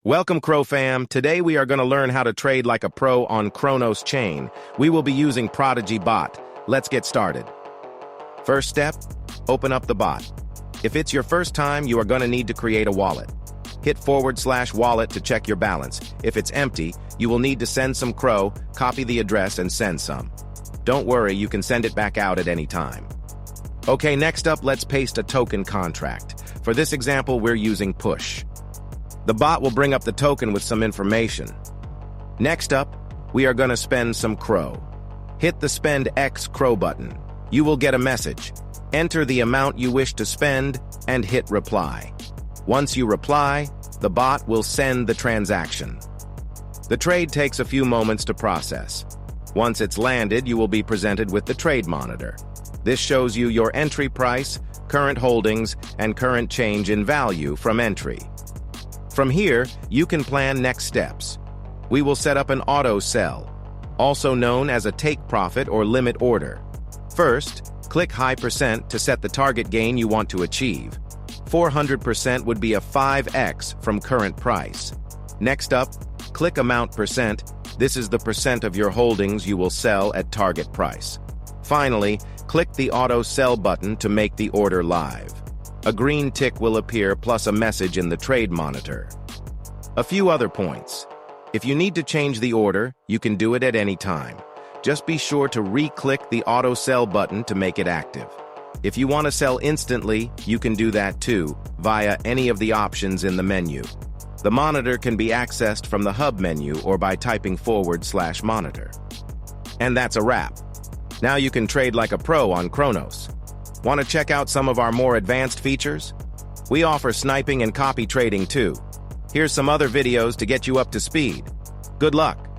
Welcome, Crow fam. Today we are going to learn how to trade like a pro on Cronos chain. We will be using Prodigy Bot. Let's get started. First step, open up the bot. If it's your first time, you are going to need to create a wallet. Hit /wallet to check your balance. If it's empty, you will need to send some Crow, copy the address and send some. Don't worry, you can send it back out at any time. Okay, next up, let's paste a token contract. For this example, we're using push. The bot will bring up the token with some information. Next up, we are going to spend some Crow. Hit the Spend X Crow button. You will get a message. Enter the amount you wish to spend and hit reply. Once you reply, the bot will send the transaction. The trade takes a few moments to process. Once it's landed, you will be presented with the trade monitor. This shows you your entry price, current holdings, and current change in value from entry. From here, you can plan next steps. We will set up an auto sell, also known as a take profit or limit order. First, click high percent to set the target gain you want to achieve. 400% would be a 5x from current price. Next up, click amount percent. This is the percent of your holdings you will sell at target price. Finally, click the auto sell button to make the order live. A green tick will appear plus a message in the trade monitor. A few other points. If you need to change the order, you can do it at any time. Just be sure to re-click the auto sell button to make it active. If you want to sell instantly, you can do that too, via any of the options in the menu. The monitor can be accessed from the hub menu or by typing /monitor. And that's a wrap. Now you can trade like a pro on Cronos. Want to check out some of our more advanced features? We offer sniping and copy trading too. Here's some other videos to get you up to speed. Good luck!